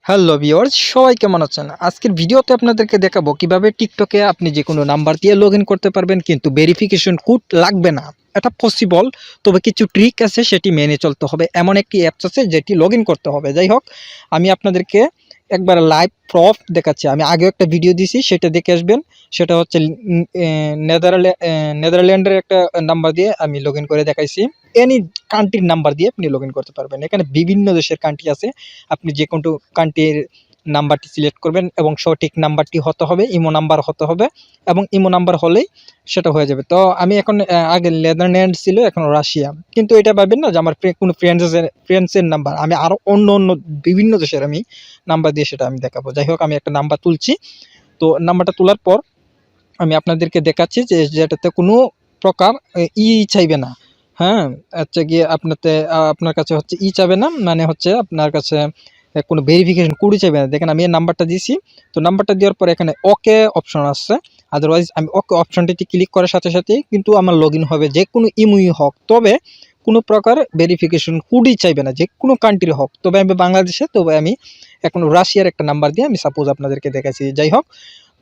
Hello viewers, সবাই কেমন আছেন? আজকের ভিডিওতে আপনাদেরকে দেখাবো কিভাবে টিকটকে আপনি যে কোনো নাম্বার দিয়ে লগইন করতে পারবেন, কিন্তু ভেরিফিকেশন কোড লাগবে না। এটা পসিবল, তবে কিছু ট্রিক আছে, সেটি মেনে চলতে হবে। এমন একটি অ্যাপস আছে যেটি লগইন করতে হবে। যাই হোক, আমি আপনাদেরকে একবার লাইভ প্রুফ দেখাচ্ছি। আমি আগেও একটা ভিডিও দিছি, সেটা দেখে আসবেন। সেটা হচ্ছে নেদারল্যান্ডের একটা নাম্বার দিয়ে আমি লগইন করে দেখাইছি। এনি কান্ট্রির নাম্বার দিয়ে আপনি লগইন করতে পারবেন। এখানে বিভিন্ন দেশের কান্ট্রি আছে। আপনি যে কোনো কান্ট্রির নাম্বারটি সিলেক্ট করবেন এবং সঠিক নাম্বারটি হতে হবে, ইমো নাম্বার হতে হবে, এবং ইমো নাম্বার হলেই সেটা হয়ে যাবে। তো আমি এখন আগে নেদারল্যান্ড ছিল, এখন রাশিয়া। কিন্তু এটা ভাবেন না যে আমার কোনো ফ্রেন্ডসের নাম্বার, আমি আরও অন্য অন্য বিভিন্ন দেশের আমি নাম্বার দিয়ে সেটা আমি দেখাবো। যাই হোক, আমি একটা নাম্বার তুলছি। তো নাম্বারটা তোলার পর আমি আপনাদেরকে দেখাচ্ছি যে যেটাতে কোনো প্রকার চাইবে না। হ্যাঁ, হচ্ছে গিয়ে আপনার কাছে হচ্ছে চাবে না, মানে হচ্ছে আপনার কাছে কোনো ভেরিফিকেশন কোডই চাইবে না। দেখেন, আমি এই নাম্বারটা দিয়েছি। তো নাম্বারটা দেওয়ার পর এখানে ওকে অপশন আসছে। আদারওয়াইজ আমি ওকে অপশনটিতে ক্লিক করার সাথে সাথেই কিন্তু আমার লগইন হবে, যে কোনো ইমুই হোক। তবে কোনো প্রকার ভেরিফিকেশন কোডই চাইবে না, যে কোনো কান্ট্রি হোক। তবে আমি বাংলাদেশে, তবে আমি এখন রাশিয়ার একটা নাম্বার দিয়ে আমি সাপোজ আপনাদেরকে দেখাচ্ছি। যাই হোক,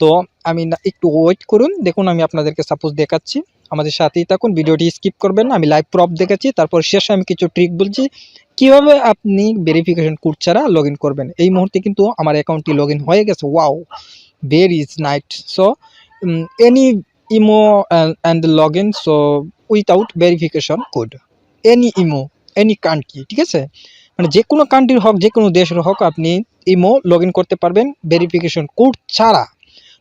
তো আমি একটু ওয়েট করুন, দেখুন আমি আপনাদেরকে সাপোজ দেখাচ্ছি। আমাদের সাথেই থাকুন, ভিডিওটি স্কিপ করবেন না। আমি লাইভ প্রুফ দেখাচ্ছি, তারপর শেষে আমি কিছু ট্রিক বলছি কিভাবে আপনি ভেরিফিকেশন কোড ছাড়া লগইন করবেন। এই মুহূর্তে কিন্তু আমার অ্যাকাউন্টটি লগইন হয়ে গেছে। Wow, very is night. So any imo and login, so without verification code, any imo, any country, ঠিক আছে? মানে যে কোনো কান্ট্রির হোক, যে কোনো দেশের হোক, আপনি ইমো লগইন করতে পারবেন ভেরিফিকেশন কোড ছাড়া।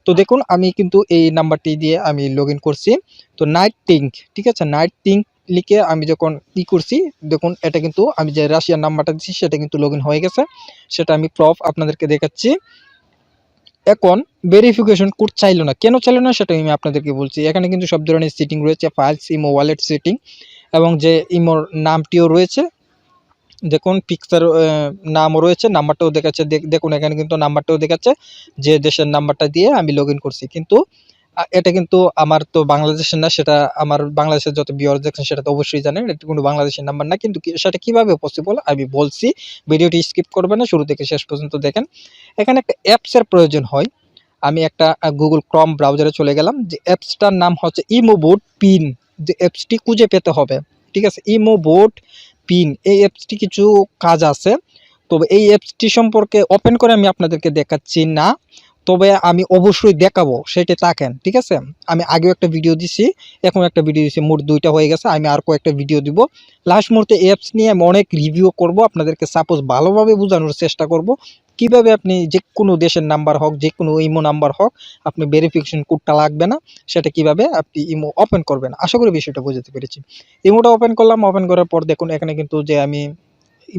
তো দেখুন, আমি কিন্তু এই নাম্বারটি দিয়ে আমি লগইন করছি। তো নাইট টিঙ্ক, ঠিক আছে, নাইট টিঙ্ক লিখে আমি যখন করছি, দেখুন এটা কিন্তু আমি যে রাশিয়ার নাম্বারটা দিচ্ছি সেটা কিন্তু লগইন হয়ে গেছে। সেটা আমি প্রুফ আপনাদেরকে দেখাচ্ছি। এখন ভেরিফিকেশন কোড চাইলো না, কেন চাইলো না সেটা আমি আপনাদেরকে বলছি। এখানে কিন্তু সব ধরনের সেটিং রয়েছে, ফাইলস, ইমো, ওয়ালেট সেটিং, এবং যে ইমোর নামটিও রয়েছে। দেখুন, পিকচার নামও রয়েছে, নাম্বারটাও দেখাচ্ছে। দেখুন, এখানে কিন্তু নাম্বারটাও দেখাচ্ছে যে দেশের নাম্বারটা দিয়ে আমি লগইন করছি। কিন্তু এটা কিন্তু আমার তো বাংলাদেশের না, সেটা আমার বাংলাদেশের যত ভিউয়ার্স দেখছেন সেটা তো অবশ্যই জানেন এটা কোনো বাংলাদেশের নাম্বার না। কিন্তু সেটা কিভাবে পসিবল আমি বলছি, ভিডিওটি স্কিপ করবেন না, শুরু থেকে শেষ পর্যন্ত দেখেন। এখানে একটা অ্যাপসের প্রয়োজন হয়। আমি একটা গুগল ক্রোম ব্রাউজারে চলে গেলাম। যে অ্যাপসটার নাম হচ্ছে ইমো বোট পিন। যে অ্যাপসটি খুঁজে পেতে হবে, ঠিক আছে? ইমো বোট পিন, এই অ্যাপসটি কিছু কাজ আছে। তবে এই অ্যাপসটি সম্পর্কে ওপেন করে আমি আপনাদেরকে দেখাচ্ছি না, তবে আমি অবশ্যই দেখাবো, সেটা থাকেন, ঠিক আছে? আমি আগেও একটা ভিডিও দিছি, এখন একটা ভিডিও দিছি, মোট 2টা হয়ে গেছে। আমি আর কয়েকটা ভিডিও দিব। লাস্ট মুহূর্তে অ্যাপস নিয়ে আমি অনেক রিভিউ করব, আপনাদেরকে সাপোজ ভালোভাবে বোঝানোর চেষ্টা করব কিভাবে আপনি যে কোনো দেশের নাম্বার হোক, যে কোনো ইমো নাম্বার হোক, আপনি ভেরিফিকেশন কোডটা লাগবে না, সেটা কিভাবে আপনি ইমো ওপেন করবেন। আশা করি বিষয়টা বুঝতে পেরেছি। ইমোটা ওপেন করলাম, ওপেন করার পর দেখুন এখানে কিন্তু যে আমি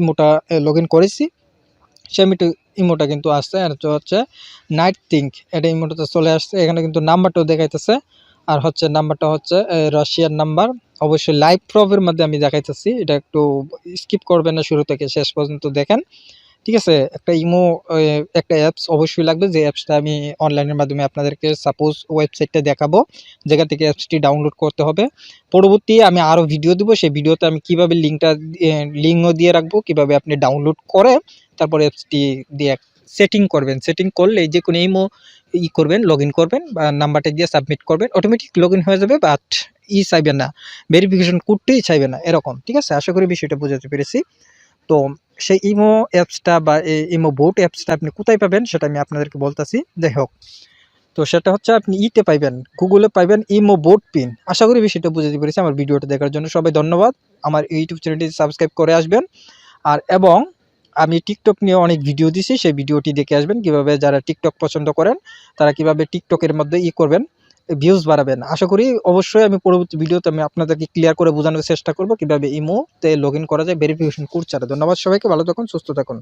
ইমোটা লগইন করেছি, সে ইমোটা কিন্তু আসছে। আর হচ্ছে নাইট থিঙ্ক, এটা ইমোটাতে চলে আসছে। এখানে কিন্তু নাম্বারটাও দেখাইতেছে, আর হচ্ছে নাম্বারটা হচ্ছে রাশিয়ার নাম্বার। অবশ্যই লাইভ প্রুফের মধ্যে আমি দেখাইতেছি, এটা একটু স্কিপ করবেন না, শুরু থেকে শেষ পর্যন্ত দেখেন, ঠিক আছে? একটা ইমো, একটা অ্যাপস অবশ্যই লাগবে, যে অ্যাপসটা আমি অনলাইনের মাধ্যমে আপনাদেরকে সাপোজ ওয়েবসাইটটা দেখাবো, যেখান থেকে অ্যাপসটি ডাউনলোড করতে হবে। পরবর্তী আমি আরও ভিডিও দেবো, সেই ভিডিওতে আমি কীভাবে লিঙ্কও দিয়ে রাখবো, কীভাবে আপনি ডাউনলোড করে তারপরে অ্যাপসটি দিয়ে সেটিং করবেন। সেটিং করলে যে কোনো ইমো করবেন, লগ ইন করবেন বা নাম্বারটা দিয়ে সাবমিট করবেন, অটোমেটিক লগ ইন হয়ে যাবে। বাট চাইবে না, ভেরিফিকেশন কোডটাই চাইবে না, এরকম, ঠিক আছে? আশা করি বিষয়টা বোঝাতে পেরেছি। তো সেই ইমো অ্যাপসটা বা ইমো বোট অ্যাপসটা আপনি কোথায় পাবেন সেটা আমি আপনাদেরকে বলতেছি। যাই হোক, তো সেটা হচ্ছে আপনি পাইবেন, গুগলে পাইবেন ইমো বোট পিন। আশা করি বিষয়টা বুঝতে পেরেছি। আমার ভিডিওটা দেখার জন্য সবাই ধন্যবাদ। আমার ইউটিউব চ্যানেলটি সাবস্ক্রাইব করে আসবেন। আর এবং আমি টিকটক নিয়ে অনেক ভিডিও দিছি, সেই ভিডিওটি দেখে আসবেন, কিভাবে যারা টিকটক পছন্দ করেন তারা কিভাবে টিকটকের মধ্যে করবেন, ভিউজ বাড়াবেন। আশা করি অবশ্যই আমি পরবর্তী ভিডিওতে আমি আপনাদেরকে ক্লিয়ার করে বোঝানোর চেষ্টা করব কিভাবে ইমোতে লগ ইন করা যায় ভেরিফিকেশন কোড ছাড়া। ধন্যবাদ সবাইকে, ভালো থাকুন, সুস্থ থাকুন।